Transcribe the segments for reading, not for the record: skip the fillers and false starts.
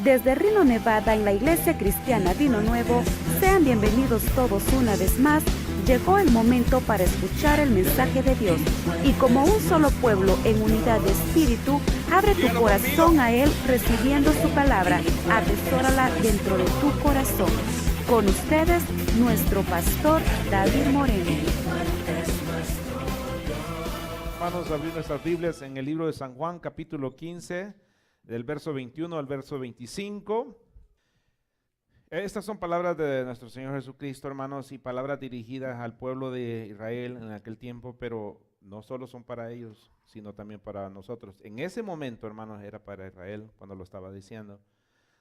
Desde Reno, Nevada, en la Iglesia Cristiana Vino Nuevo, sean bienvenidos todos una vez más. Llegó el momento para escuchar el mensaje de Dios. Y como un solo pueblo en unidad de espíritu, abre tu corazón a Él recibiendo su palabra. Atesórala dentro de tu corazón. Con ustedes, nuestro pastor David Moreno. Hermanos, abrir nuestras Biblias en el libro de San Juan, capítulo 15, del verso 21 al verso 25. Estas son palabras de nuestro Señor Jesucristo, hermanos, y palabras dirigidas al pueblo de Israel en aquel tiempo, pero no solo son para ellos, sino también para nosotros. En ese momento, hermanos, era para Israel cuando lo estaba diciendo.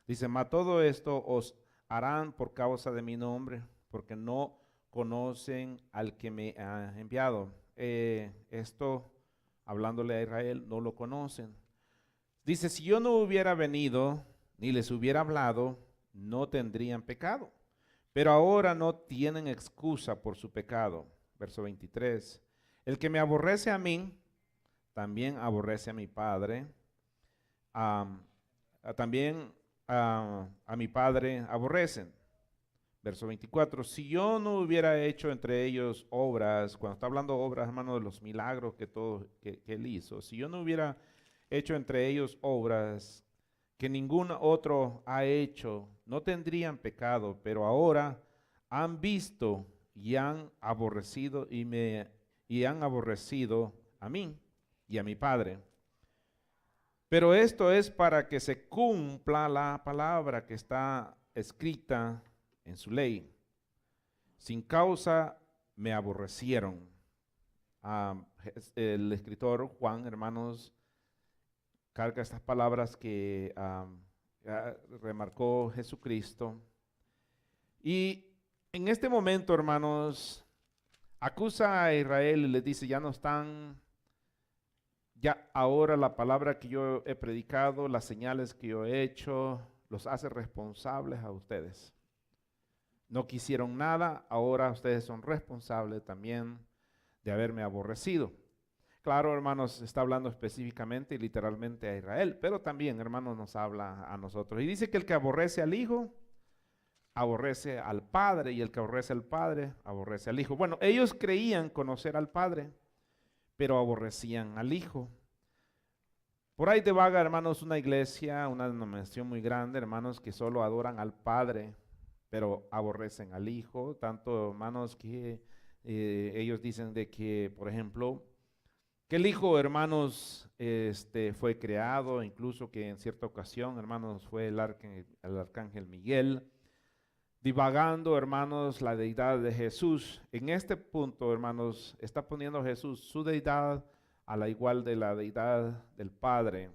Dice: mas todo esto os harán por causa de mi nombre, porque no conocen al que me ha enviado. Esto, hablándole a Israel, no lo conocen. Dice: si yo no hubiera venido, ni les hubiera hablado, no tendrían pecado. Pero ahora no tienen excusa por su pecado. Verso 23. El que me aborrece a mí, también aborrece a mi Padre. También a mi Padre aborrecen. Verso 24, si yo no hubiera hecho entre ellos obras, cuando está hablando obras, hermano, de los milagros que él hizo, si yo no hubiera hecho entre ellos obras que ningún otro ha hecho, no tendrían pecado, pero ahora han visto y han aborrecido y han aborrecido a mí y a mi Padre. Pero esto es para que se cumpla la palabra que está escrita en su ley. Sin causa me aborrecieron. El escritor Juan, hermanos, carga estas palabras que remarcó Jesucristo. Y en este momento, hermanos, acusa a Israel y les dice: ya no están, ya ahora la palabra que yo he predicado, las señales que yo he hecho, los hace responsables a ustedes. No quisieron nada, ahora ustedes son responsables también de haberme aborrecido. Claro, hermanos, está hablando específicamente y literalmente a Israel, pero también, hermanos, nos habla a nosotros. Y dice que el que aborrece al Hijo, aborrece al Padre, y el que aborrece al Padre, aborrece al Hijo. Bueno, ellos creían conocer al Padre, pero aborrecían al Hijo. Por ahí divaga, hermanos, una iglesia, una denominación muy grande, hermanos, que solo adoran al Padre, pero aborrecen al Hijo. Tanto, hermanos, que ellos dicen de que, por ejemplo, que el Hijo, hermanos, fue creado, incluso que en cierta ocasión, hermanos, fue el arcángel Miguel, divagando, hermanos, la deidad de Jesús. En este punto, hermanos, está poniendo Jesús su deidad a la igual de la deidad del Padre.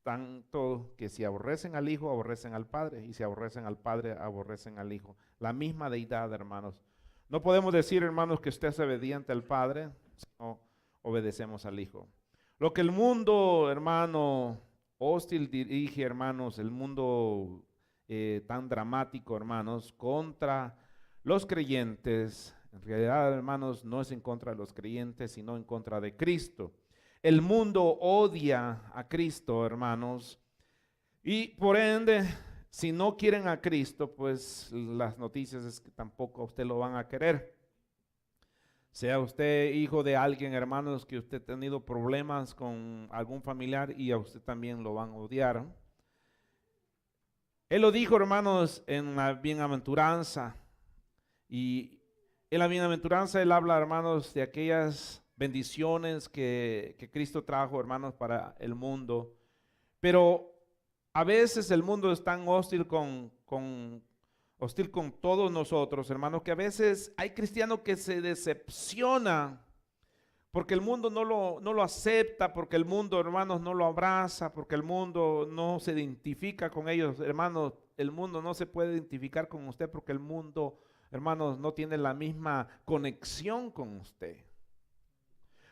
Tanto que si aborrecen al Hijo, aborrecen al Padre, y si aborrecen al Padre, aborrecen al Hijo. La misma deidad, hermanos. No podemos decir, hermanos, que usted es obediente al Padre, sino obedecemos al Hijo. Lo que el mundo, hermano, hostil dirige, hermanos, el mundo tan dramático, hermanos, contra los creyentes, en realidad, hermanos, no es en contra de los creyentes, sino en contra de Cristo. El mundo odia a Cristo, hermanos, y por ende, si no quieren a Cristo, pues las noticias es que tampoco a usted lo van a querer. Sea usted hijo de alguien, hermanos, que usted ha tenido problemas con algún familiar y a usted también lo van a odiar. Él lo dijo, hermanos, en la bienaventuranza. Y en la bienaventuranza él habla, hermanos, de aquellas bendiciones que Cristo trajo, hermanos, para el mundo. Pero a veces el mundo es tan hostil con todos nosotros, hermanos, que a veces hay cristianos que se decepcionan porque el mundo no lo acepta, porque el mundo, hermanos, no lo abraza, porque el mundo no se identifica con ellos. Hermanos, el mundo no se puede identificar con usted porque el mundo, hermanos, no tiene la misma conexión con usted.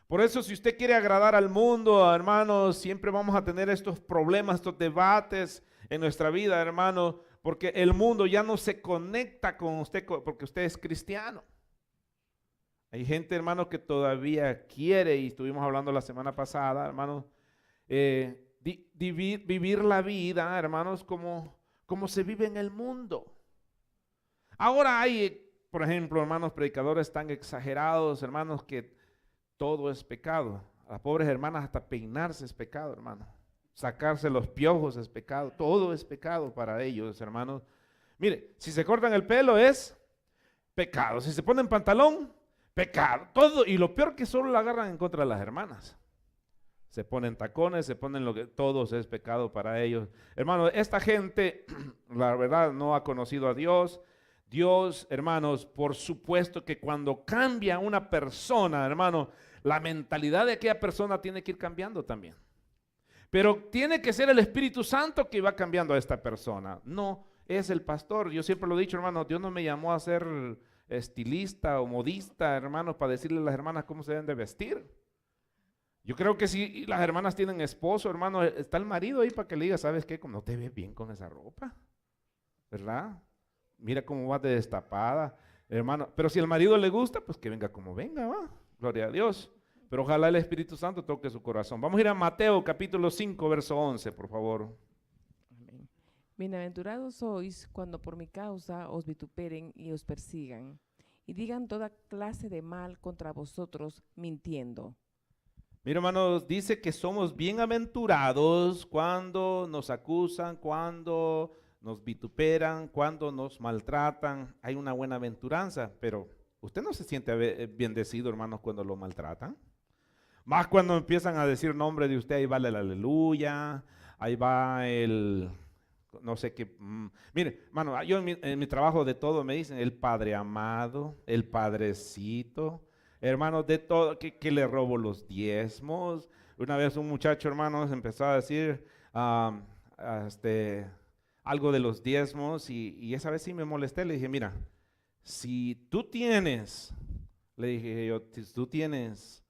Por eso, si usted quiere agradar al mundo, hermanos, siempre vamos a tener estos problemas, estos debates en nuestra vida, hermanos, porque el mundo ya no se conecta con usted porque usted es cristiano. Hay gente, hermanos, que todavía quiere, y estuvimos hablando la semana pasada, hermanos, vivir la vida, hermanos, como se vive en el mundo. Ahora hay, por ejemplo, hermanos, predicadores tan exagerados, hermanos, que todo es pecado. A las pobres hermanas hasta peinarse es pecado, hermano. Sacarse los piojos es pecado. Todo es pecado para ellos, hermanos. Mire, si se cortan el pelo es pecado. Si se ponen pantalón, pecado. Todo. Y lo peor que solo la agarran en contra de las hermanas. Se ponen tacones, se ponen lo que todos es pecado para ellos. Hermanos, esta gente, la verdad, no ha conocido a Dios. Dios, hermanos, por supuesto que cuando cambia una persona, hermano, la mentalidad de aquella persona tiene que ir cambiando también. Pero tiene que ser el Espíritu Santo que va cambiando a esta persona. No es el pastor. Yo siempre lo he dicho, hermano, Dios no me llamó a ser estilista o modista, hermanos, para decirle a las hermanas cómo se deben de vestir. Yo creo que si las hermanas tienen esposo, hermano, está el marido ahí para que le diga, ¿sabes qué? Como no te ves bien con esa ropa, ¿verdad? Mira cómo vas de destapada, hermano. Pero si al marido le gusta, pues que venga como venga, ¿va? Gloria a Dios. Pero ojalá el Espíritu Santo toque su corazón. Vamos a ir a Mateo capítulo 5, verso 11, por favor. Amén. Bienaventurados sois cuando por mi causa os vituperen y os persigan, y digan toda clase de mal contra vosotros, mintiendo. Mira, hermanos, dice que somos bienaventurados cuando nos acusan, cuando nos vituperan, cuando nos maltratan. Hay una buena aventuranza, pero usted no se siente bendecido, hermanos, cuando lo maltratan. Más cuando empiezan a decir nombre de usted, ahí va el aleluya, ahí va el, no sé qué. Mire, hermano, yo en mi trabajo de todo me dicen el Padre amado, el Padrecito. Hermanos, de todo, que le robo los diezmos. Una vez un muchacho, hermanos, empezó a decir algo de los diezmos y esa vez sí me molesté. Le dije, mira, si tú tienes, le dije yo, si tú tienes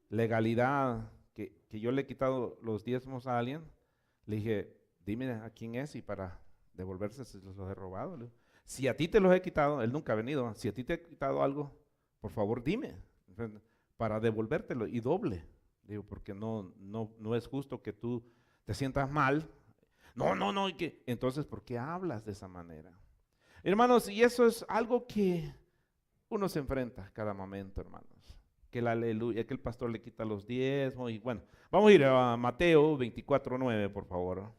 legalidad que yo le he quitado los diezmos a alguien, le dije, dime a quién es y para devolverse si los he robado. Si a ti te los he quitado, él nunca ha venido, si a ti te he quitado algo, por favor dime, para devolvértelo y doble. Digo, porque no es justo que tú te sientas mal. No, y que, entonces, ¿por qué hablas de esa manera? Hermanos, y eso es algo que uno se enfrenta cada momento, hermanos. Que el aleluya, que el pastor le quita los diezmos y bueno, vamos a ir a Mateo 24:9, por favor.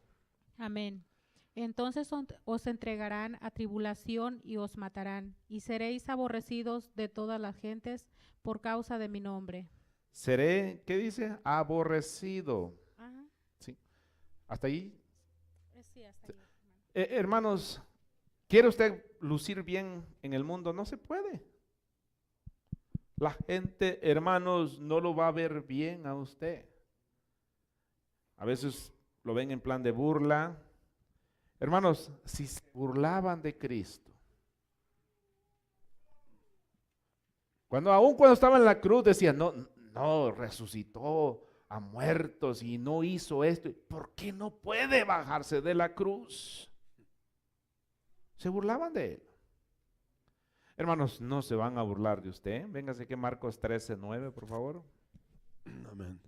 Amén. Entonces os entregarán a tribulación y os matarán, y seréis aborrecidos de todas las gentes por causa de mi nombre. Seré, ¿qué dice? Aborrecido. Ajá. Sí. ¿Hasta ahí? Sí, hasta ahí. Hermanos, ¿quiere usted lucir bien en el mundo? No se puede. La gente, hermanos, no lo va a ver bien a usted. A veces lo ven en plan de burla. Hermanos, si se burlaban de Cristo, aún cuando estaba en la cruz decían, no, resucitó a muertos y no hizo esto, ¿por qué no puede bajarse de la cruz? Se burlaban de él. Hermanos, no se van a burlar de usted. Véngase que Marcos 13:9, por favor. Amén.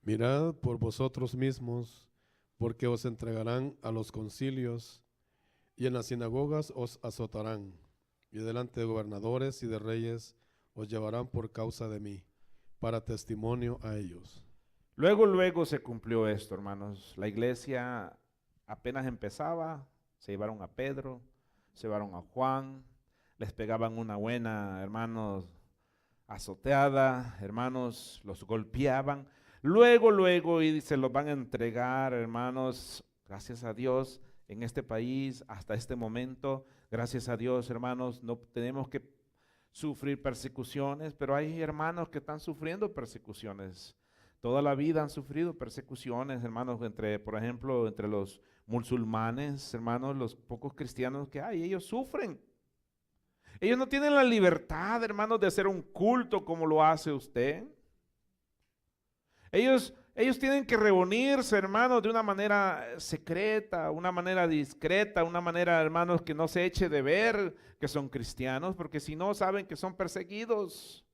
Mirad por vosotros mismos, porque os entregarán a los concilios y en las sinagogas os azotarán, y delante de gobernadores y de reyes os llevarán por causa de mí, para testimonio a ellos. Luego se cumplió esto, hermanos. La iglesia apenas empezaba, se llevaron a Pedro, se llevaron a Juan, les pegaban una buena, hermanos, azoteada, hermanos, los golpeaban. Luego, y se los van a entregar, hermanos, gracias a Dios, en este país, hasta este momento, gracias a Dios, hermanos, no tenemos que sufrir persecuciones, pero hay hermanos que están sufriendo persecuciones. Toda la vida han sufrido persecuciones, hermanos, por ejemplo, entre los musulmanes, hermanos, los pocos cristianos que hay, ellos sufren. Ellos no tienen la libertad, hermanos, de hacer un culto como lo hace usted. Ellos tienen que reunirse, hermanos, de una manera secreta, una manera discreta, una manera, hermanos, que no se eche de ver que son cristianos, porque si no saben que son perseguidos.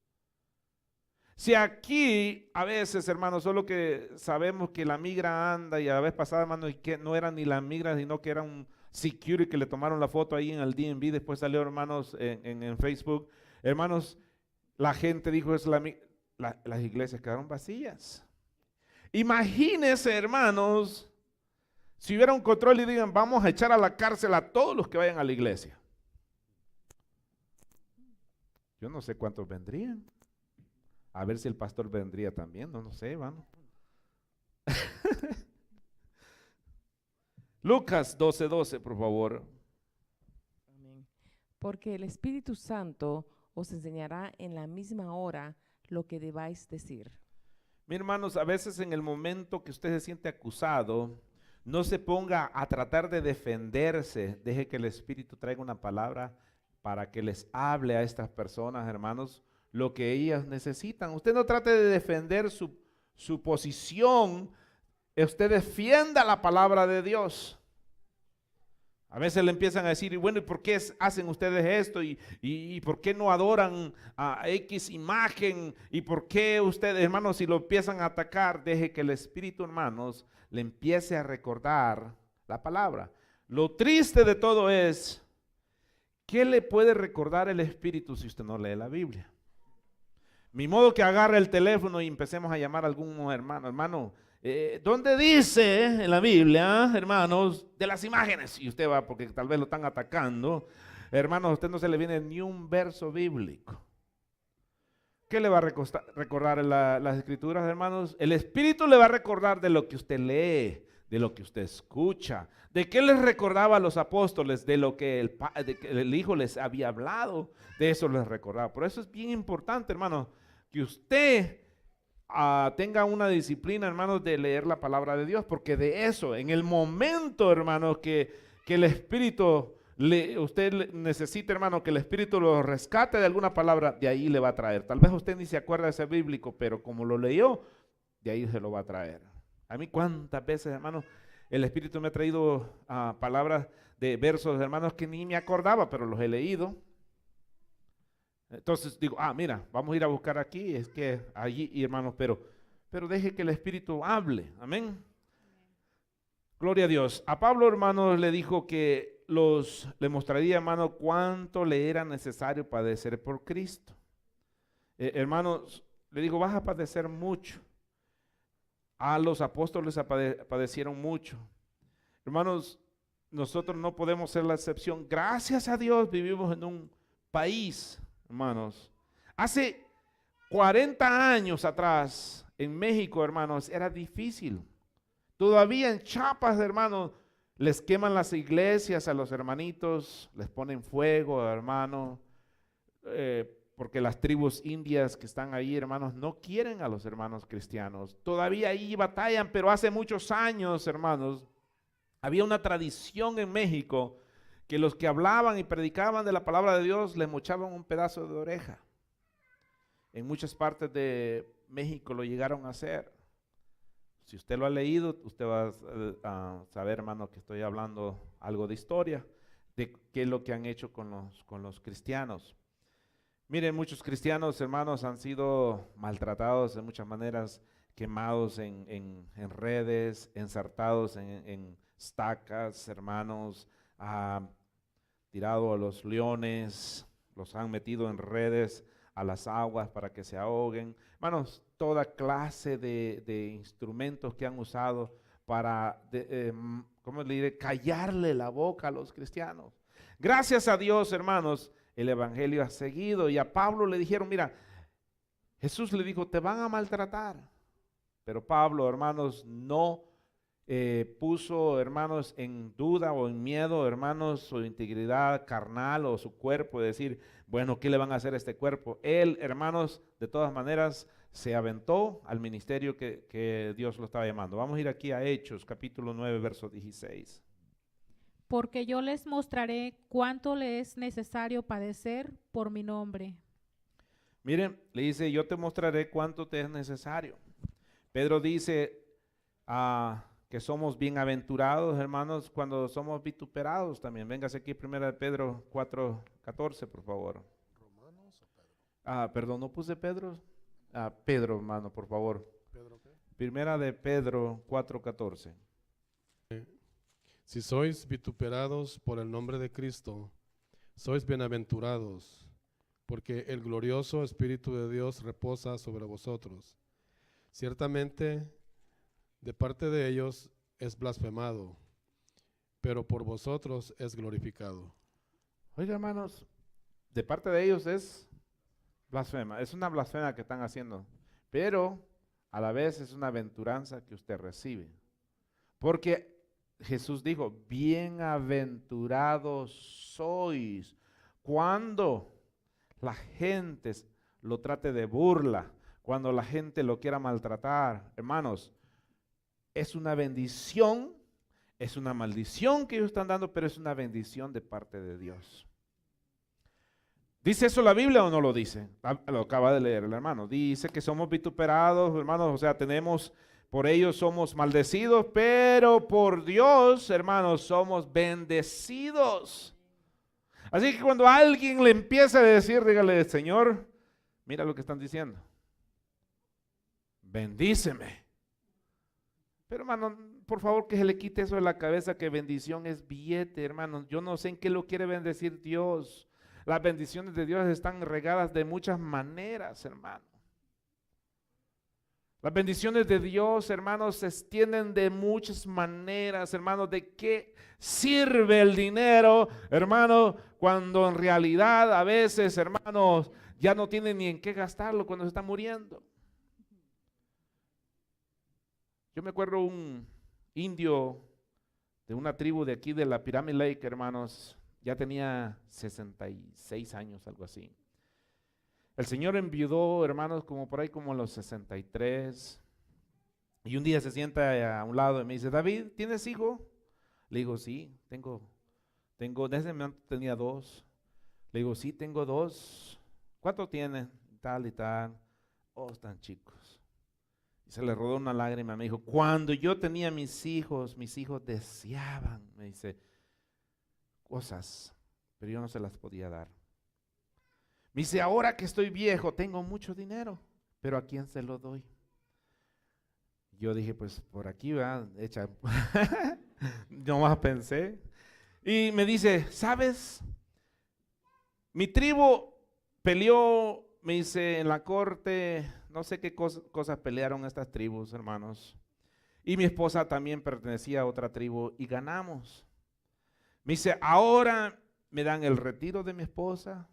Si aquí a veces, hermanos, solo que sabemos que la migra anda y a la vez pasada, hermanos, y que no era ni la migra, sino que era un security que le tomaron la foto ahí en el DMV, después salió, hermanos, en Facebook. Hermanos, la gente dijo, las iglesias quedaron vacías. Imagínense, hermanos, si hubiera un control y digan, vamos a echar a la cárcel a todos los que vayan a la iglesia. Yo no sé cuántos vendrían. A ver si el pastor vendría también, no sé, hermano. Lucas 12:12, por favor. Amén. Porque el Espíritu Santo os enseñará en la misma hora lo que debáis decir. Mi hermanos, a veces en el momento que usted se siente acusado, no se ponga a tratar de defenderse, deje que el Espíritu traiga una palabra para que les hable a estas personas, hermanos, lo que ellas necesitan. Usted no trate de defender su posición, usted defienda la palabra de Dios. A veces le empiezan a decir, y bueno, ¿y por qué hacen ustedes esto? ¿Y por qué no adoran a X imagen? ¿Y por qué ustedes, hermanos, si lo empiezan a atacar, deje que el Espíritu, hermanos, le empiece a recordar la palabra? Lo triste de todo es, ¿qué le puede recordar el Espíritu si usted no lee la Biblia? Ni modo que agarre el teléfono y empecemos a llamar a algún hermano, ¿dónde dice en la Biblia, hermanos, de las imágenes? Y usted va, porque tal vez lo están atacando. Hermanos, a usted no se le viene ni un verso bíblico. ¿Qué le va a recordar las escrituras, hermanos? El Espíritu le va a recordar de lo que usted lee, de lo que usted escucha. ¿De qué les recordaba a los apóstoles? De lo que el Hijo les había hablado. De eso les recordaba. Por eso es bien importante, hermanos, que usted tenga una disciplina, hermanos, de leer la palabra de Dios, porque de eso, en el momento, hermanos, que el Espíritu, usted necesita, hermano, que el Espíritu lo rescate de alguna palabra, de ahí le va a traer. Tal vez usted ni se acuerda de ese bíblico, pero como lo leyó, de ahí se lo va a traer. A mí cuántas veces, hermanos, el Espíritu me ha traído palabras de versos, hermanos, que ni me acordaba, pero los he leído. Entonces digo, mira, vamos a ir a buscar aquí, es que allí, y hermanos, pero deje que el Espíritu hable, amén. Gloria a Dios. A Pablo, hermanos, le dijo que le mostraría, hermano, cuánto le era necesario padecer por Cristo. Hermanos, le dijo, vas a padecer mucho. A los apóstoles padecieron mucho. Hermanos, nosotros no podemos ser la excepción. Gracias a Dios vivimos en un país, hermanos. Hace 40 años atrás, en México, hermanos, era difícil. Todavía en Chiapas, hermanos, les queman las iglesias a los hermanitos, les ponen fuego, hermanos, porque las tribus indias que están ahí, hermanos, no quieren a los hermanos cristianos. Todavía ahí batallan, pero hace muchos años, hermanos, había una tradición en México que los que hablaban y predicaban de la palabra de Dios les mochaban un pedazo de oreja. En muchas partes de México lo llegaron a hacer. Si usted lo ha leído, usted va a saber, hermano, que estoy hablando algo de historia, de qué es lo que han hecho con los cristianos. Miren, muchos cristianos, hermanos, han sido maltratados de muchas maneras, quemados en redes, ensartados en estacas, hermanos, tirado a los leones, los han metido en redes a las aguas para que se ahoguen. Hermanos, toda clase de instrumentos que han usado para, ¿cómo le diré?, callarle la boca a los cristianos. Gracias a Dios, hermanos, el evangelio ha seguido, y a Pablo le dijeron, mira, Jesús le dijo, te van a maltratar. Pero Pablo, hermanos, no puso, hermanos, en duda o en miedo, hermanos, su integridad carnal o su cuerpo, de decir, bueno, ¿qué le van a hacer a este cuerpo? Él, hermanos, de todas maneras, se aventó al ministerio que Dios lo estaba llamando. Vamos a ir aquí a Hechos, capítulo 9, verso 16. Porque yo les mostraré cuánto le es necesario padecer por mi nombre. Miren, le dice, yo te mostraré cuánto te es necesario. Pedro dice que somos bienaventurados, hermanos, cuando somos vituperados también. Véngase aquí, 1 Pedro 4:14, por favor. ¿Romanos o Pedro? Perdón, no puse Pedro. a Pedro, hermano, por favor. Pedro, ¿qué? Primera de Pedro 4:14. Si sois vituperados por el nombre de Cristo, sois bienaventurados, porque el glorioso Espíritu de Dios reposa sobre vosotros. Ciertamente, de parte de ellos es blasfemado, pero por vosotros es glorificado. Oiga, hermanos, de parte de ellos es blasfema, es una blasfema que están haciendo, pero a la vez es una aventuranza que usted recibe. Porque Jesús dijo, bienaventurados sois cuando la gente lo trate de burla, cuando la gente lo quiera maltratar. Hermanos, es una bendición, es una maldición que ellos están dando, pero es una bendición de parte de Dios. ¿Dice eso la Biblia o no lo dice? Lo acaba de leer el hermano. Dice que somos vituperados, hermanos, o sea, por ellos somos maldecidos, pero por Dios, hermanos, somos bendecidos. Así que cuando alguien le empieza a decir, dígale, Señor, mira lo que están diciendo. Bendíceme. Pero hermano, por favor que se le quite eso de la cabeza, que bendición es billete, hermano. Yo no sé en qué lo quiere bendecir Dios. Las bendiciones de Dios están regadas de muchas maneras, hermano. Las bendiciones de Dios, hermanos, se extienden de muchas maneras, hermanos. ¿De qué sirve el dinero, hermano, cuando en realidad a veces, hermanos, ya no tienen ni en qué gastarlo cuando se está muriendo? Yo me acuerdo un indio de una tribu de aquí de la Pyramid Lake, hermanos, ya tenía 66 años, algo así. El Señor enviudó, hermanos, como por ahí como a los 63. Y un día se sienta a un lado y me dice, David, ¿tienes hijo? Le digo, sí, tengo, en ese momento tenía 2. Le digo, sí, tengo 2. ¿Cuánto tienen? Tal y tal. Oh, están chicos. Y se le rodó una lágrima, me dijo, cuando yo tenía mis hijos deseaban, me dice, cosas, pero yo no se las podía dar. Me dice, ahora que estoy viejo, tengo mucho dinero, pero ¿a quién se lo doy? Yo dije, pues por aquí va, echa. Nomás pensé. Y me dice, ¿sabes? Mi tribu peleó, me dice, en la corte, no sé qué cosas pelearon estas tribus, hermanos. Y mi esposa también pertenecía a otra tribu y ganamos. Me dice, ahora me dan el retiro de mi esposa,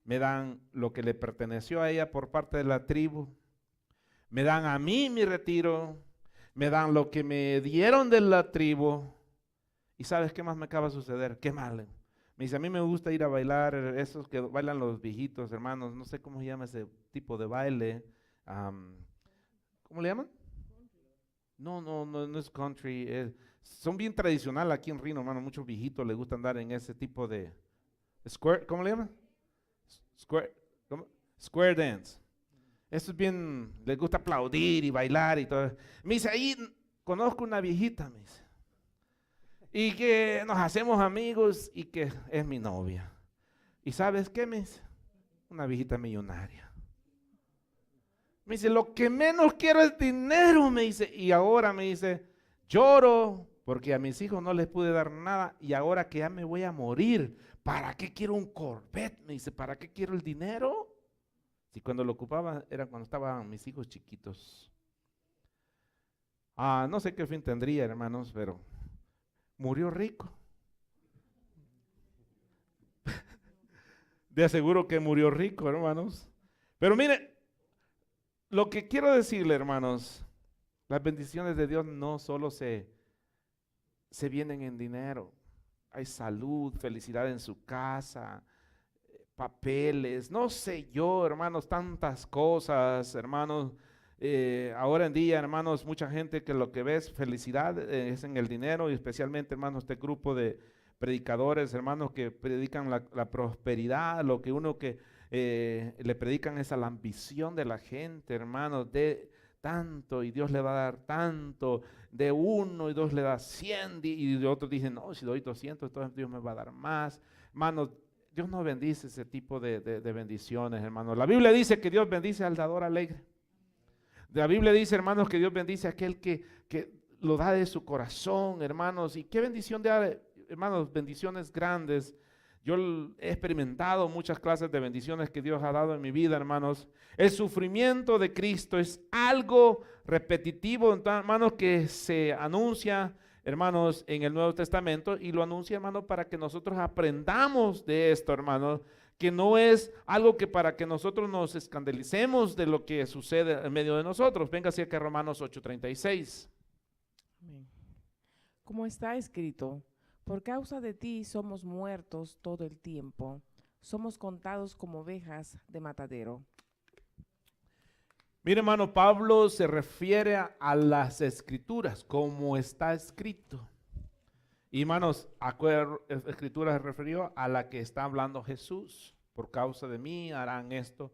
me dan lo que le perteneció a ella por parte de la tribu, me dan a mí mi retiro, me dan lo que me dieron de la tribu. ¿Y sabes qué más me acaba de suceder? Qué mal. Me dice, a mí me gusta ir a bailar, esos que bailan los viejitos, hermanos, no sé cómo se llama ese tipo de baile. ¿Cómo le llaman? No es country, son bien tradicional aquí en Reno, hermano, muchos viejitos les gusta andar en ese tipo de square, ¿cómo le llaman? Square dance. Eso es bien, les gusta aplaudir y bailar y todo. Me dice, ahí conozco una viejita, me dice, y que nos hacemos amigos y que es mi novia. ¿Y sabes qué, me dice? Una viejita millonaria. Me dice, lo que menos quiero es dinero, me dice, y ahora me dice, lloro porque a mis hijos no les pude dar nada y ahora que ya me voy a morir, ¿para qué quiero un Corvette? Me dice, ¿para qué quiero el dinero? Si cuando lo ocupaba era cuando estaban mis hijos chiquitos. No sé qué fin tendría, hermanos, pero murió rico. De aseguro que murió rico, hermanos. Pero mire, lo que quiero decirle, hermanos, las bendiciones de Dios no solo se vienen en dinero. Hay salud, felicidad en su casa, papeles, no sé yo, hermanos, tantas cosas, hermanos. Ahora en día, hermanos, mucha gente que lo que ve es felicidad es en el dinero, y especialmente, hermanos, este grupo de predicadores, hermanos, que predican la prosperidad, lo que uno que le predican es a la ambición de la gente, hermanos, de tanto y Dios le va a dar tanto, de uno y Dios le da 100 y de otros dicen, no, si doy 200, entonces Dios me va a dar más. Hermanos, Dios no bendice ese tipo de bendiciones, hermanos. La Biblia dice que Dios bendice al dador alegre. La Biblia dice, hermanos, que Dios bendice a aquel que lo da de su corazón, hermanos. Y qué bendición de, hermanos, bendiciones grandes. Yo he experimentado muchas clases de bendiciones que Dios ha dado en mi vida, hermanos. El sufrimiento de Cristo es algo repetitivo, hermanos, que se anuncia, hermanos, en el Nuevo Testamento, y lo anuncia, hermanos, para que nosotros aprendamos de esto, hermanos, que no es algo que para que nosotros nos escandalicemos de lo que sucede en medio de nosotros. Venga hacia acá Romanos 8:36. Amén. Como está escrito, por causa de ti somos muertos todo el tiempo, somos contados como ovejas de matadero. Mire, hermano, Pablo se refiere a las escrituras, como está escrito. Y hermanos, ¿a qué escritura se refirió? A la que está hablando Jesús. Por causa de mí harán esto.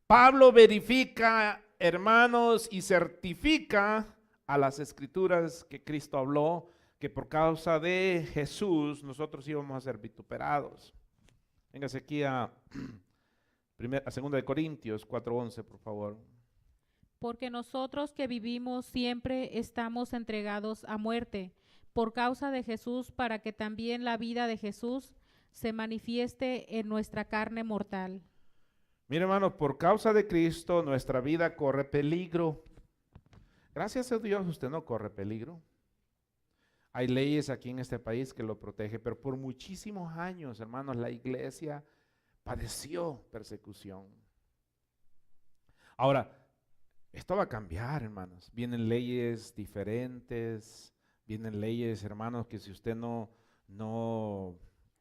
Pablo verifica, hermanos, y certifica a las escrituras que Cristo habló, que por causa de Jesús nosotros íbamos a ser vituperados. Véngase aquí a 2 Corintios 4:11, por favor. Porque nosotros que vivimos siempre estamos entregados a muerte por causa de Jesús, para que también la vida de Jesús se manifieste en nuestra carne mortal. Mire, hermano, por causa de Cristo nuestra vida corre peligro. Gracias a Dios usted no corre peligro. Hay leyes aquí en este país que lo protegen, pero por muchísimos años, hermanos, la iglesia padeció persecución. Ahora, esto va a cambiar, hermanos. Vienen leyes diferentes, vienen leyes, hermanos, que si usted no,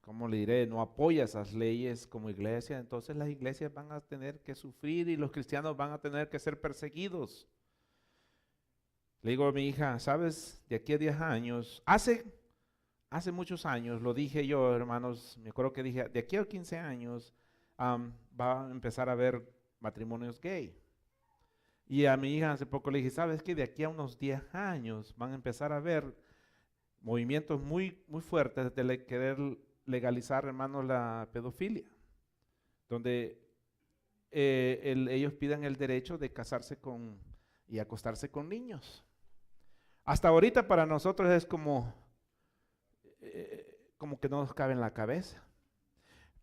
¿cómo le diré? No apoya esas leyes como iglesia, entonces las iglesias van a tener que sufrir y los cristianos van a tener que ser perseguidos. Le digo a mi hija, ¿sabes? De aquí a 10 años, hace muchos años, lo dije yo, hermanos, me acuerdo que dije, de aquí a 15 años va a empezar a haber matrimonios gay. Y a mi hija hace poco le dije, ¿sabes qué? De aquí a unos 10 años van a empezar a haber movimientos muy, muy fuertes de querer legalizar, hermanos, la pedofilia, donde ellos pidan el derecho de casarse y acostarse con niños. Hasta ahorita para nosotros es como que no nos cabe en la cabeza.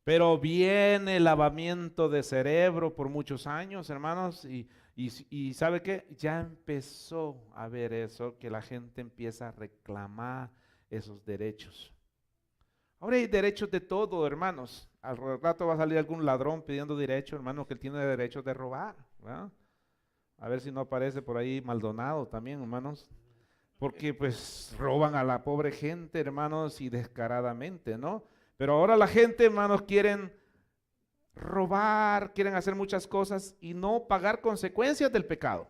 Pero viene el lavamiento de cerebro por muchos años, hermanos, y ¿sabe qué? Ya empezó a ver eso, que la gente empieza a reclamar esos derechos. Ahora hay derechos de todo, hermanos. Al rato va a salir algún ladrón pidiendo derecho, hermano, que él tiene derecho de robar, ¿verdad? A ver si no aparece por ahí Maldonado también, hermanos. Porque pues roban a la pobre gente, hermanos, y descaradamente, ¿no? Pero ahora la gente, hermanos, quieren robar, quieren hacer muchas cosas y no pagar consecuencias del pecado.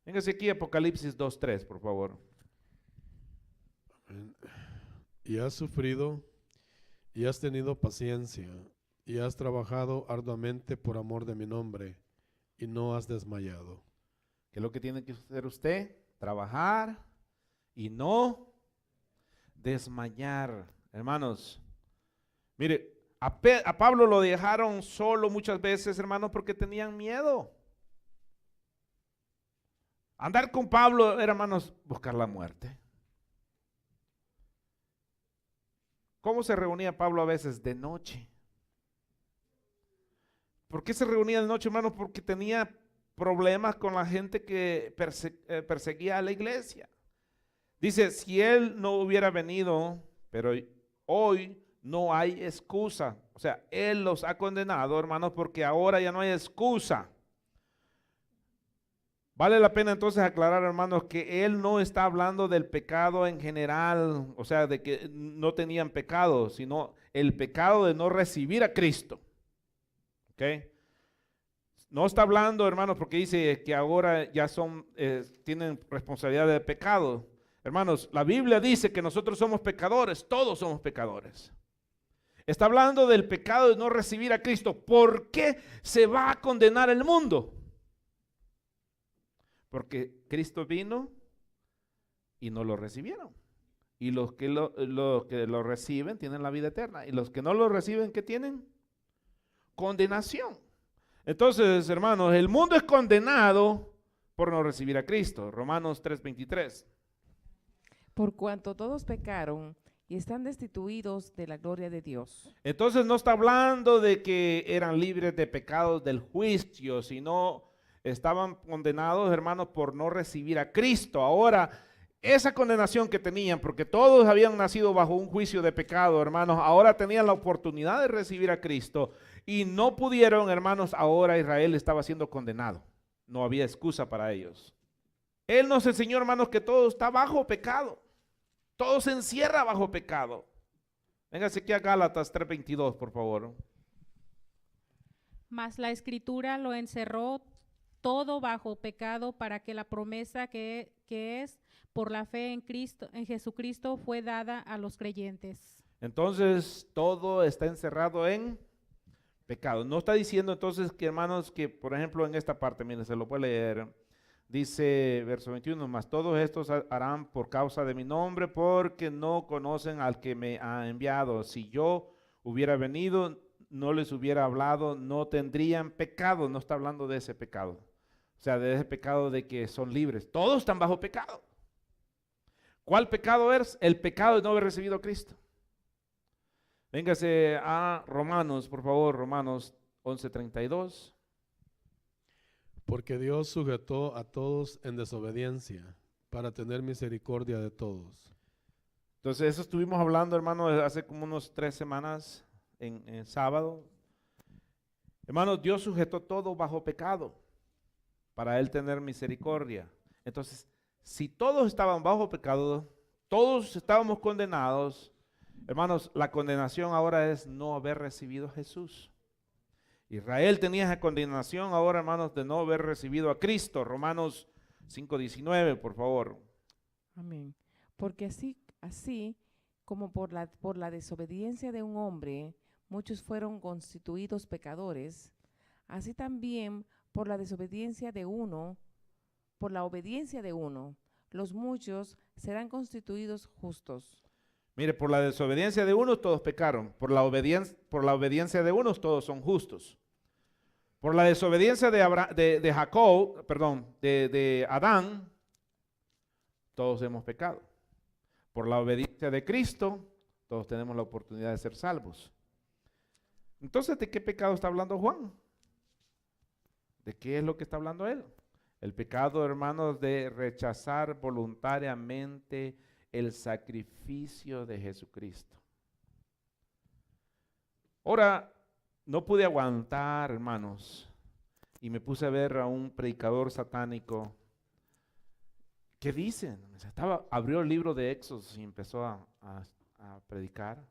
Véngase aquí Apocalipsis 2:3, por favor. Y has sufrido y has tenido paciencia y has trabajado arduamente por amor de mi nombre y no has desmayado. ¿Qué es lo que tiene que hacer usted? Trabajar y no desmayar. Hermanos, mire, a Pablo lo dejaron solo muchas veces, hermanos, porque tenían miedo. Andar con Pablo era, hermanos, buscar la muerte. ¿Cómo se reunía Pablo a veces? De noche. ¿Por qué se reunía de noche, hermanos? Porque tenía problemas con la gente que perseguía a la iglesia. Dice, si él no hubiera venido, pero hoy no hay excusa. O sea, él los ha condenado, hermanos, porque ahora ya no hay excusa. Vale la pena entonces aclarar, hermanos, que él no está hablando del pecado en general, o sea, de que no tenían pecado, sino el pecado de no recibir a Cristo. ¿Ok? No está hablando, hermanos, porque dice que ahora ya tienen responsabilidad de pecado. Hermanos, la Biblia dice que nosotros somos pecadores, todos somos pecadores. Está hablando del pecado de no recibir a Cristo. ¿Por qué se va a condenar el mundo? Porque Cristo vino y no lo recibieron. Y los que lo reciben tienen la vida eterna. Y los que no lo reciben, ¿qué tienen? Condenación. Entonces, hermanos, el mundo es condenado por no recibir a Cristo. Romanos 3:23. Por cuanto todos pecaron y están destituidos de la gloria de Dios. Entonces no está hablando de que eran libres de pecados del juicio, sino estaban condenados, hermanos, por no recibir a Cristo. Ahora, esa condenación que tenían, porque todos habían nacido bajo un juicio de pecado, hermanos, ahora tenían la oportunidad de recibir a Cristo y no pudieron, hermanos. Ahora Israel estaba siendo condenado. No había excusa para ellos. Él nos enseñó, hermanos, que todo está bajo pecado. Todo se encierra bajo pecado. Véngase aquí a Gálatas 3:22, por favor. Mas la Escritura lo encerró todo bajo pecado para que la promesa que es por la fe en Cristo, en Jesucristo, fue dada a los creyentes. Entonces, todo está encerrado en pecado. No está diciendo entonces que, hermanos, que por ejemplo en esta parte, miren, se lo puede leer. Dice verso 21, mas todos estos harán por causa de mi nombre, porque no conocen al que me ha enviado. Si yo hubiera venido, no les hubiera hablado, no tendrían pecado. No está hablando de ese pecado. O sea, de ese pecado de que son libres. Todos están bajo pecado. ¿Cuál pecado es? El pecado de no haber recibido a Cristo. Véngase a Romanos, por favor, Romanos 11:32. Porque Dios sujetó a todos en desobediencia, para tener misericordia de todos. Entonces, eso estuvimos hablando, hermano, hace como unos 3 semanas, en sábado. Hermano, Dios sujetó todo bajo pecado, para Él tener misericordia. Entonces, si todos estaban bajo pecado, todos estábamos condenados, hermanos, la condenación ahora es no haber recibido a Jesús. Israel tenía esa condenación ahora, hermanos, de no haber recibido a Cristo. Romanos 5:19, por favor. Amén. Porque así como por la desobediencia de un hombre, muchos fueron constituidos pecadores, así también por la obediencia de uno, los muchos serán constituidos justos. Mire, por la desobediencia de unos todos pecaron, por la obediencia de unos todos son justos. Por la desobediencia de Adán, todos hemos pecado. Por la obediencia de Cristo, todos tenemos la oportunidad de ser salvos. Entonces, ¿de qué pecado está hablando Juan? ¿De qué es lo que está hablando él? El pecado, hermanos, de rechazar voluntariamente el sacrificio de Jesucristo. Ahora, no pude aguantar, hermanos, y me puse a ver a un predicador satánico. ¿Qué dicen? Abrió el libro de Éxodo y empezó a predicar.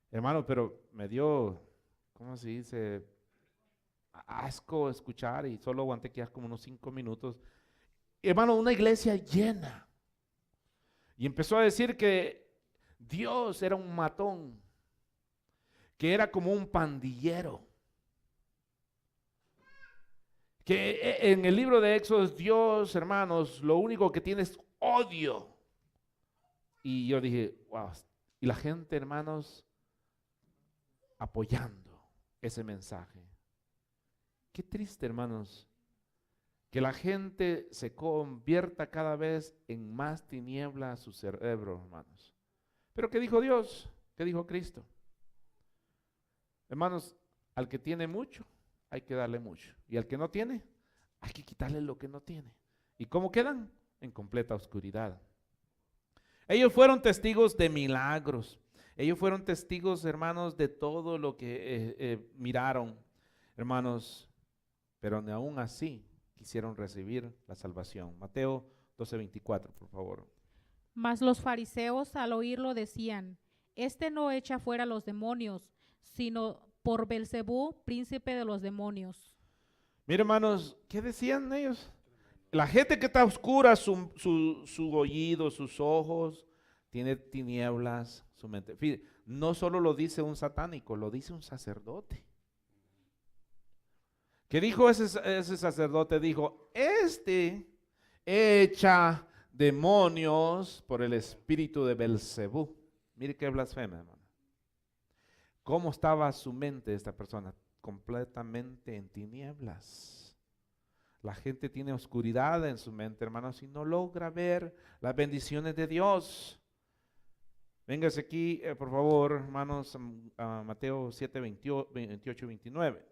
Hermano, pero me dio, ¿cómo se dice? Asco escuchar, y solo aguanté quizás como unos 5 minutos. Hermano, una iglesia llena. Y empezó a decir que Dios era un matón, que era como un pandillero. Que en el libro de Éxodo, Dios, hermanos, lo único que tiene es odio. Y yo dije, wow. Y la gente, hermanos, apoyando ese mensaje. Qué triste, hermanos, que la gente se convierta cada vez en más tiniebla a su cerebro, hermanos. Pero ¿qué dijo Dios? ¿Qué dijo Cristo? Hermanos, al que tiene mucho, hay que darle mucho. Y al que no tiene, hay que quitarle lo que no tiene. ¿Y cómo quedan? En completa oscuridad. Ellos fueron testigos de milagros. Ellos fueron testigos, hermanos, de todo lo que miraron, hermanos. Pero ni aún así quisieron recibir la salvación. Mateo 12:24, por favor. Mas los fariseos al oírlo decían, este no echa fuera los demonios, sino por Belzebú, príncipe de los demonios. Mira, hermanos, ¿qué decían ellos? La gente que está oscura, su oído, sus ojos, tiene tinieblas, su mente. Fíjate, no solo lo dice un satánico, lo dice un sacerdote. ¿Qué dijo ese sacerdote? Dijo, este echa demonios por el espíritu de Belcebú. Mire qué blasfemia, hermano. ¿Cómo estaba su mente de esta persona? Completamente en tinieblas. La gente tiene oscuridad en su mente, hermanos, y no logra ver las bendiciones de Dios. Véngase aquí, por favor, hermanos, a Mateo 7, 28 y 29.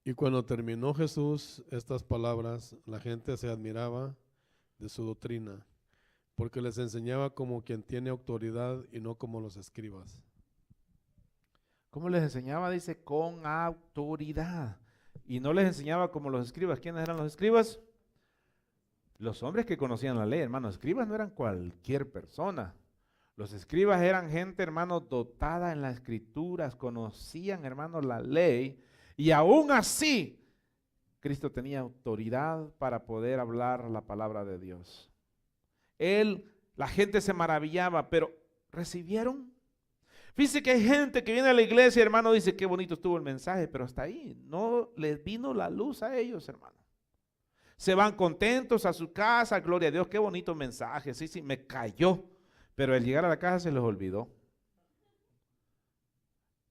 Y cuando terminó Jesús estas palabras, la gente se admiraba de su doctrina, porque les enseñaba como quien tiene autoridad y no como los escribas. ¿Cómo les enseñaba? Dice, con autoridad. Y no les enseñaba como los escribas. ¿Quiénes eran los escribas? Los hombres que conocían la ley, hermanos. Escribas no eran cualquier persona. Los escribas eran gente, hermanos, dotada en las escrituras, conocían, hermanos, la ley. Y aún así, Cristo tenía autoridad para poder hablar la palabra de Dios. La gente se maravillaba, pero ¿recibieron? Fíjense que hay gente que viene a la iglesia, hermano, dice qué bonito estuvo el mensaje, pero hasta ahí no les vino la luz a ellos, hermano. Se van contentos a su casa, gloria a Dios, qué bonito mensaje, sí, me cayó, pero al llegar a la casa se les olvidó.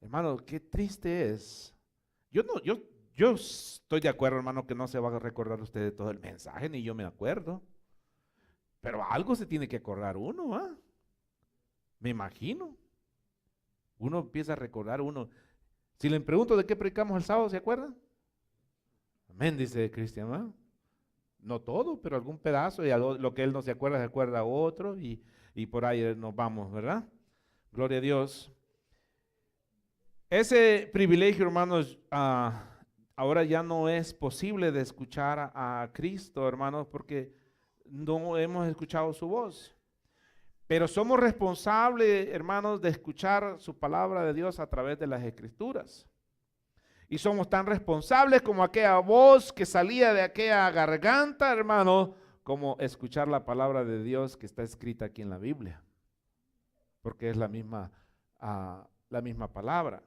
Hermano, qué triste es. Yo estoy de acuerdo, hermano, que no se va a recordar usted de todo el mensaje, ni yo me acuerdo. Pero algo se tiene que acordar uno, ¿ah? Me imagino. Uno empieza a recordar Si le pregunto de qué predicamos el sábado, ¿se acuerdan? Amén, dice Cristian, ¿ah? No todo, pero algún pedazo, y lo que él no se acuerda otro, y por ahí nos vamos, ¿verdad? Gloria a Dios. Ese privilegio, hermanos, ahora ya no es posible de escuchar a Cristo, hermanos, porque no hemos escuchado su voz. Pero somos responsables, hermanos, de escuchar su palabra de Dios a través de las Escrituras. Y somos tan responsables como aquella voz que salía de aquella garganta, hermano, como escuchar la palabra de Dios que está escrita aquí en la Biblia. Porque es la misma palabra.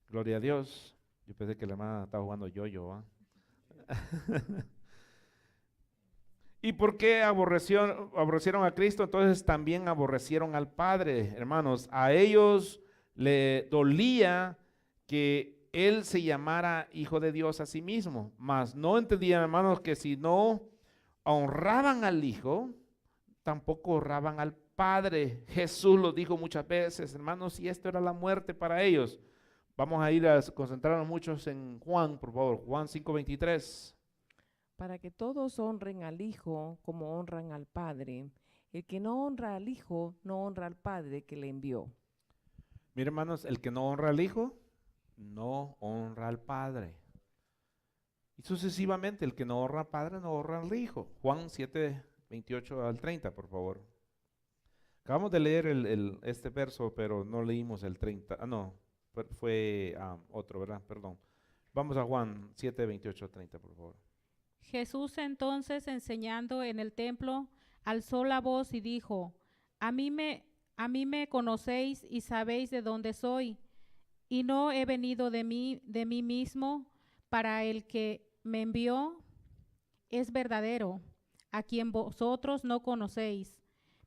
Gloria a Dios. Yo pensé que la hermana estaba jugando yo-yo, ¿ah? ¿Y por qué aborrecieron a Cristo? Entonces también aborrecieron al Padre, hermanos. A ellos le dolía que Él se llamara Hijo de Dios a sí mismo, mas no entendían, hermanos, que si no honraban al Hijo, tampoco honraban al Padre. Jesús lo dijo muchas veces, hermanos, y esto era la muerte para ellos. Vamos a ir a concentrarnos muchos en Juan, por favor, Juan 5:23. Para que todos honren al Hijo como honran al Padre. El que no honra al Hijo, no honra al Padre que le envió. Miren, hermanos, el que no honra al Hijo, no honra al Padre. Y sucesivamente, el que no honra al Padre, no honra al Hijo. Juan 7:28 al 30, por favor. Acabamos de leer este verso, pero no leímos el 30. Fue otro, ¿verdad? Perdón. Vamos a Juan 7:28 al 30, por favor. Jesús entonces, enseñando en el templo, alzó la voz y dijo, a mí me conocéis y sabéis de dónde soy, y no he venido de mí mismo, para el que me envió es verdadero, a quien vosotros no conocéis,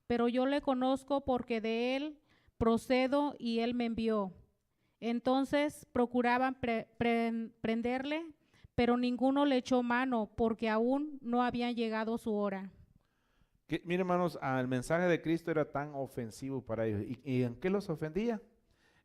pero yo le conozco porque de él procedo y él me envió. Entonces procuraban prenderle, pero ninguno le echó mano porque aún no había llegado su hora. Miren, hermanos, el mensaje de Cristo era tan ofensivo para ellos. ¿Y en qué los ofendía?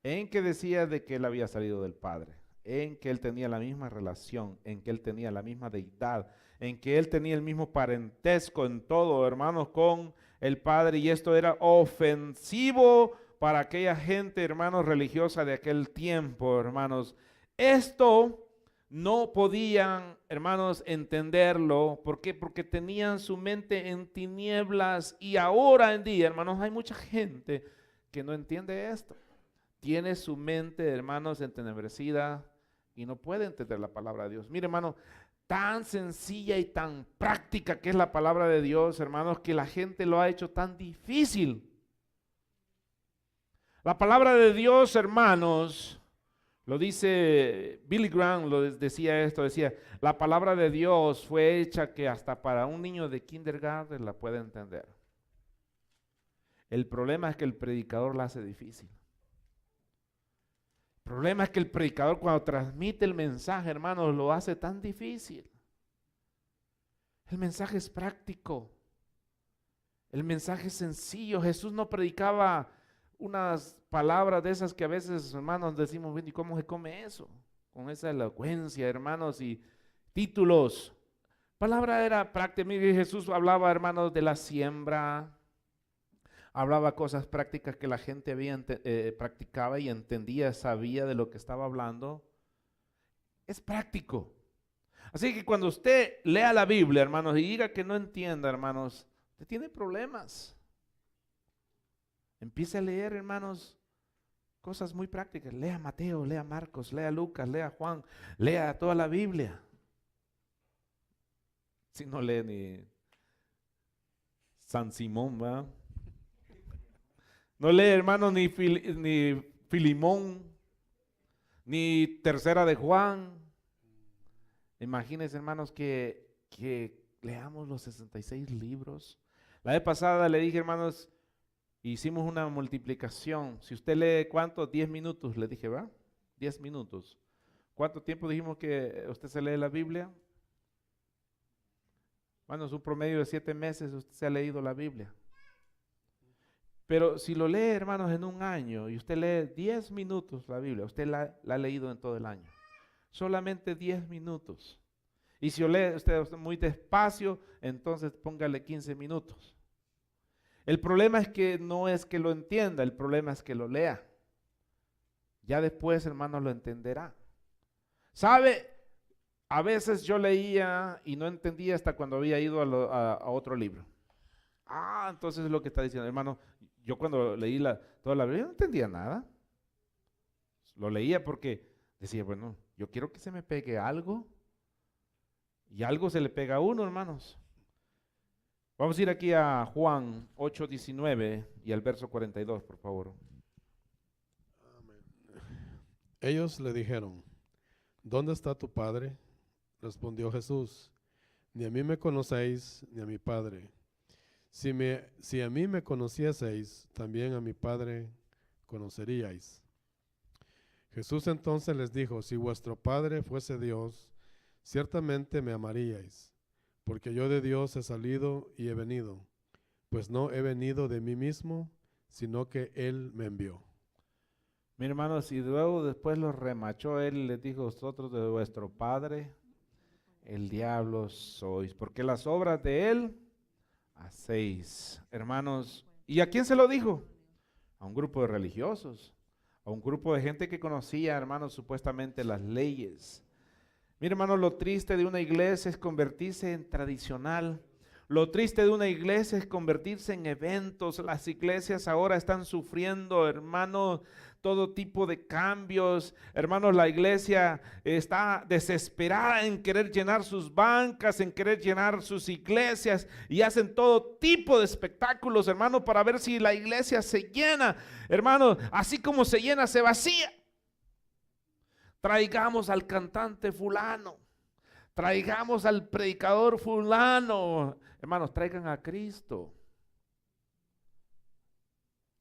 En que decía de que él había salido del Padre, en que él tenía la misma relación, en que él tenía la misma deidad, en que él tenía el mismo parentesco en todo, hermanos, con el Padre. Y esto era ofensivo para aquella gente, hermanos, religiosa de aquel tiempo, hermanos. Esto no podían, hermanos, entenderlo. ¿Por qué? Porque tenían su mente en tinieblas. Y ahora en día, hermanos, hay mucha gente que no entiende esto. Tiene su mente, hermanos, entenebrecida y no puede entender la palabra de Dios. Mire, hermano, tan sencilla y tan práctica que es la palabra de Dios, hermanos, que la gente lo ha hecho tan difícil. La palabra de Dios, hermanos, Lo dice Billy Graham, decía esto, decía, la palabra de Dios fue hecha que hasta para un niño de kindergarten la puede entender. El problema es que el predicador la hace difícil. El problema es que el predicador cuando transmite el mensaje, hermanos, lo hace tan difícil. El mensaje es práctico. El mensaje es sencillo. Jesús no predicaba unas palabras de esas que a veces, hermanos, decimos, ¿y cómo se come eso? Con esa elocuencia, hermanos, y títulos. Palabra era práctica. Mire, Jesús hablaba, hermanos, de la siembra. Hablaba cosas prácticas que la gente practicaba y entendía, sabía de lo que estaba hablando. Es práctico. Así que cuando usted lea la Biblia, hermanos, y diga que no entienda, hermanos, usted tiene problemas. Empiece a leer, hermanos, cosas muy prácticas. Lea Mateo, lea Marcos, lea Lucas, lea Juan, lea toda la Biblia. Si no lee ni San Simón, ¿verdad? No lee, hermanos, ni Filimón, ni Tercera de Juan. Imagínense, hermanos, que leamos los 66 libros. La vez pasada le dije, hermanos, hicimos una multiplicación. Si usted lee, ¿cuánto? 10 minutos, le dije, ¿va? 10 minutos. ¿Cuánto tiempo dijimos que usted se lee la Biblia? Bueno, es un promedio de 7 meses usted se ha leído la Biblia. Pero si lo lee, hermanos, en un año y usted lee 10 minutos la Biblia, usted la ha leído en todo el año. Solamente 10 minutos. Y si lo lee usted muy despacio, entonces póngale 15 minutos. El problema es que no es que lo entienda, el problema es que lo lea. Ya después, hermanos, lo entenderá. ¿Sabe? A veces yo leía y no entendía hasta cuando había ido a otro libro. Entonces es lo que está diciendo, hermano. Yo cuando leí toda la Biblia no entendía nada. Lo leía porque decía, bueno, yo quiero que se me pegue algo. Y algo se le pega a uno, hermanos. Vamos a ir aquí a Juan 8:19 y al verso 42, por favor. Amén. Ellos le dijeron, ¿dónde está tu padre? Respondió Jesús, ni a mí me conocéis, ni a mi Padre. Si a mí me conocieseis, también a mi Padre conoceríais. Jesús entonces les dijo, si vuestro Padre fuese Dios, ciertamente me amaríais, porque yo de Dios he salido y he venido, pues no he venido de mí mismo, sino que Él me envió. Mi hermano, si luego después los remachó él y les dijo, vosotros de vuestro padre, el diablo sois, porque las obras de él hacéis. Hermanos, ¿y a quién se lo dijo? A un grupo de religiosos, a un grupo de gente que conocía, hermanos, supuestamente las leyes. Mi hermano, lo triste de una iglesia es convertirse en tradicional. Lo triste de una iglesia es convertirse en eventos. Las iglesias ahora están sufriendo, hermano, todo tipo de cambios. Hermanos, la iglesia está desesperada en querer llenar sus bancas, en querer llenar sus iglesias y hacen todo tipo de espectáculos, hermano, para ver si la iglesia se llena. Hermano, así como se llena, se vacía. Traigamos al cantante fulano, traigamos al predicador fulano. Hermanos, traigan a Cristo.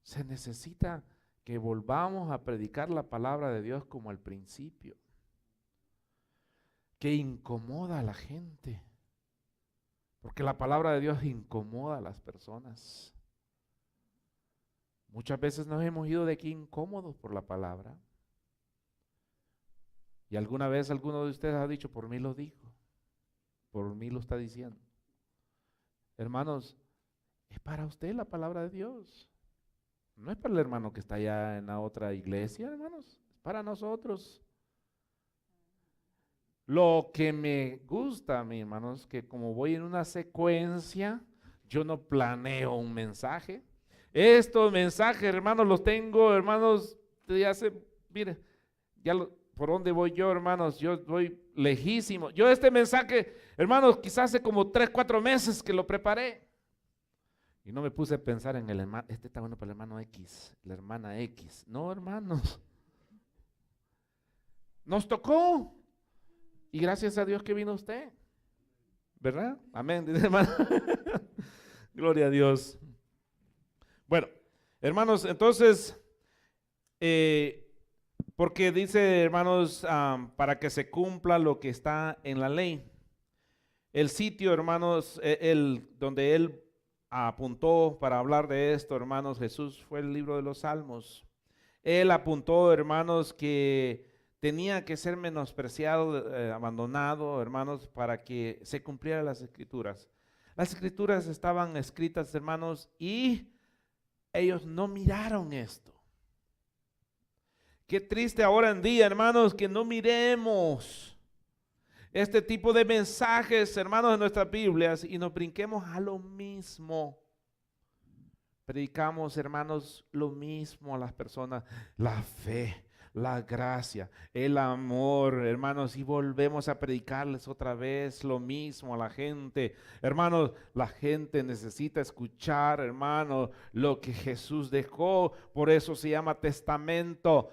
Se necesita que volvamos a predicar la palabra de Dios como al principio, que incomoda a la gente, porque la palabra de Dios incomoda a las personas. Muchas veces nos hemos ido de aquí incómodos por la palabra. Y alguna vez alguno de ustedes ha dicho, por mí lo dijo, por mí lo está diciendo. Hermanos, es para usted la palabra de Dios. No es para el hermano que está allá en la otra iglesia, hermanos, es para nosotros. Lo que me gusta, mis hermanos, que como voy en una secuencia, yo no planeo un mensaje. Estos mensajes, hermanos, los tengo, hermanos, mire, por dónde voy yo, hermanos, yo voy lejísimo. Yo este mensaje, hermanos, quizás hace como 3, 4 meses que lo preparé. Y no me puse a pensar en el hermano, está bueno para el hermano X, la hermana X. No, hermanos. Nos tocó. Y gracias a Dios que vino usted. ¿Verdad? Amén, dice hermano. Gloria a Dios. Bueno, hermanos, entonces, porque dice, hermanos, para que se cumpla lo que está en la ley. El sitio, hermanos, donde él apuntó para hablar de esto, hermanos, Jesús, fue el libro de los Salmos. Él apuntó, hermanos, que tenía que ser menospreciado, abandonado, hermanos, para que se cumplieran las Escrituras. Las Escrituras estaban escritas, hermanos, y ellos no miraron esto. Qué triste ahora en día, hermanos, que no miremos este tipo de mensajes, hermanos, de nuestras Biblias y nos brinquemos a lo mismo. Predicamos, hermanos, lo mismo a las personas, la fe, la gracia, el amor, hermanos, y volvemos a predicarles otra vez lo mismo a la gente. Hermanos, la gente necesita escuchar, hermanos, lo que Jesús dejó, por eso se llama testamento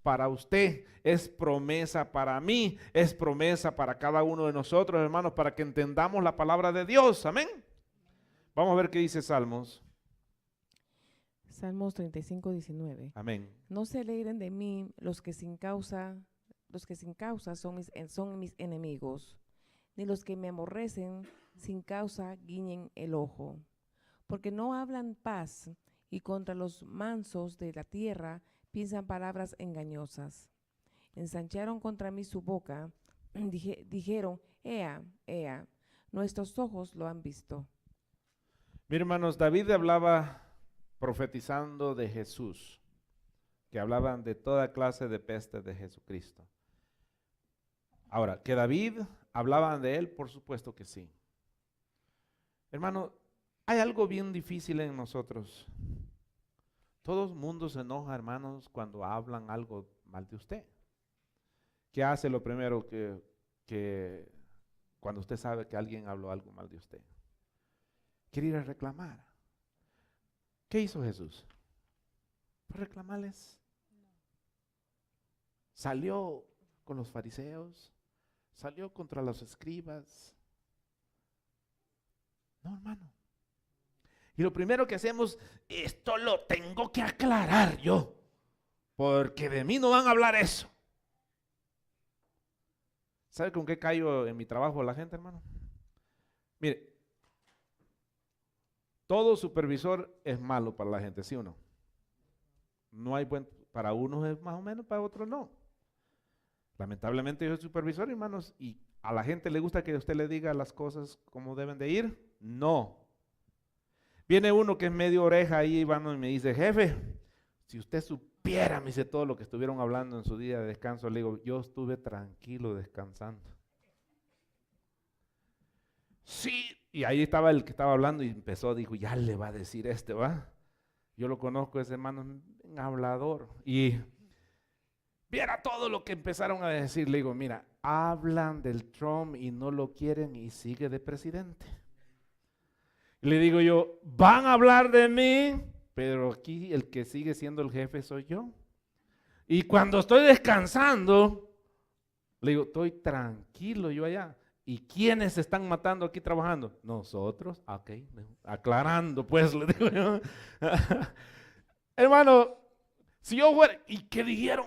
para usted, es promesa para mí, es promesa para cada uno de nosotros, hermanos, para que entendamos la palabra de Dios, amén. Vamos a ver qué dice Salmos. Salmos 35, 19. Amén. No se alegren de mí los que sin causa son mis enemigos, ni los que me aborrecen sin causa guiñen el ojo, porque no hablan paz y contra los mansos de la tierra piensan palabras engañosas. Ensancharon contra mí su boca, dijeron, ea, ea, nuestros ojos lo han visto. Miren, hermanos, David hablaba profetizando de Jesús, que hablaban de toda clase de peste de Jesucristo. Ahora, que David hablaban de él, por supuesto que sí. Hermano, hay algo bien difícil en nosotros. Todo el mundo se enoja, hermanos, cuando hablan algo mal de usted. ¿Qué hace lo primero que cuando usted sabe que alguien habló algo mal de usted? Quiere ir a reclamar. ¿Qué hizo Jesús? ¿Fue reclamarles? Salió con los fariseos, salió contra los escribas. No, hermano. Y lo primero que hacemos, esto lo tengo que aclarar yo, porque de mí no van a hablar eso. ¿Sabe con qué caigo en mi trabajo la gente, hermano? Mire, todo supervisor es malo para la gente, ¿sí o no? No hay para unos es más o menos, para otros no. Lamentablemente yo soy supervisor, hermanos, y a la gente le gusta que usted le diga las cosas como deben de ir. No. Viene uno que es medio oreja ahí, y me dice, jefe, si usted supiera, me dice todo lo que estuvieron hablando en su día de descanso. Le digo, yo estuve tranquilo descansando. Sí, y ahí estaba el que estaba hablando y empezó, dijo, ya le va a decir ¿va? Yo lo conozco, ese hermano, un hablador. Y viera todo lo que empezaron a decir. Le digo, mira, hablan del Trump y no lo quieren y sigue de presidente. Y le digo yo, van a hablar de mí, pero aquí el que sigue siendo el jefe soy yo. Y cuando estoy descansando, le digo, estoy tranquilo yo allá. ¿Y quiénes se están matando aquí trabajando? Nosotros. Ok, aclarando pues, le digo yo. Hermano, si yo fuera, ¿y qué dijeron?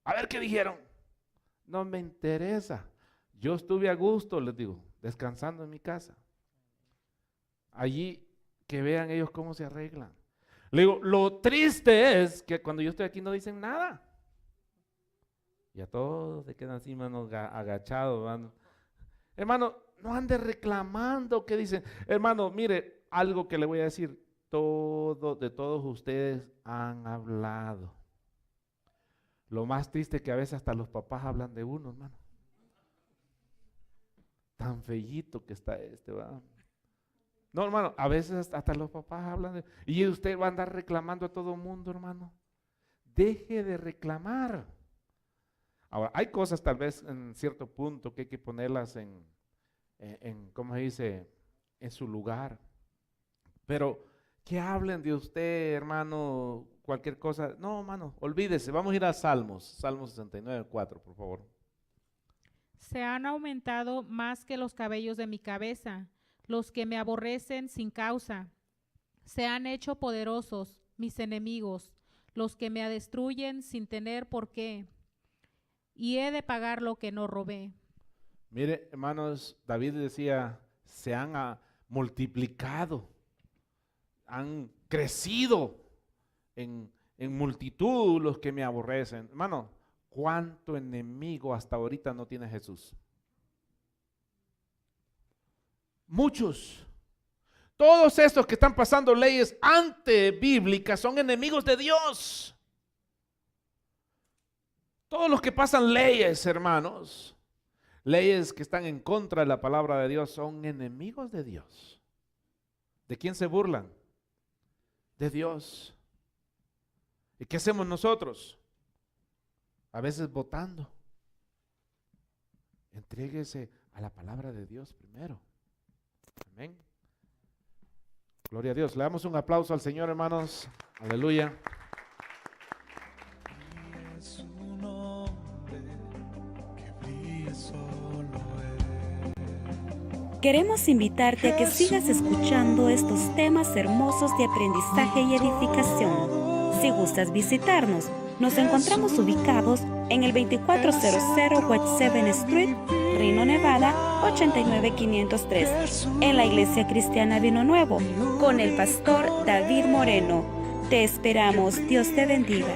A ver qué dijeron. No me interesa. Yo estuve a gusto, les digo, descansando en mi casa. Allí que vean ellos cómo se arreglan. Le digo, lo triste es que cuando yo estoy aquí no dicen nada. Y a todos se quedan así, manos agachados, mano. Hermano, no ande reclamando, ¿qué dicen? Hermano, mire, algo que le voy a decir, de todos ustedes han hablado. Lo más triste es que a veces hasta los papás hablan de uno, hermano. Tan feíto que está ¿va? No, hermano, a veces hasta los papás hablan de... Y usted va a andar reclamando a todo mundo, hermano. Deje de reclamar. Ahora, hay cosas tal vez en cierto punto que hay que ponerlas en ¿cómo se dice? En su lugar. Pero que hablen de usted, hermano, cualquier cosa. No, hermano, olvídese. Vamos a ir a Salmos. Salmos 69:4, por favor. Se han aumentado más que los cabellos de mi cabeza, los que me aborrecen sin causa. Se han hecho poderosos mis enemigos, los que me destruyen sin tener por qué. Y he de pagar lo que no robé. Mire, hermanos, David decía, se han multiplicado, han crecido en multitud los que me aborrecen. Hermano, ¿cuánto enemigo hasta ahorita no tiene Jesús? Muchos. Todos estos que están pasando leyes antibíblicas son enemigos de Dios. Todos los que pasan leyes, hermanos, leyes que están en contra de la palabra de Dios, son enemigos de Dios. ¿De quién se burlan? De Dios. ¿Y qué hacemos nosotros? A veces votando. Entréguese a la palabra de Dios primero. Amén. Gloria a Dios. Le damos un aplauso al Señor, hermanos. Aleluya. Queremos invitarte a que sigas escuchando estos temas hermosos de aprendizaje y edificación. Si gustas visitarnos, nos encontramos ubicados en el 2400 West 7th Street, Reno, Nevada, 89503, en la Iglesia Cristiana Vino Nuevo, con el pastor David Moreno. Te esperamos. Dios te bendiga.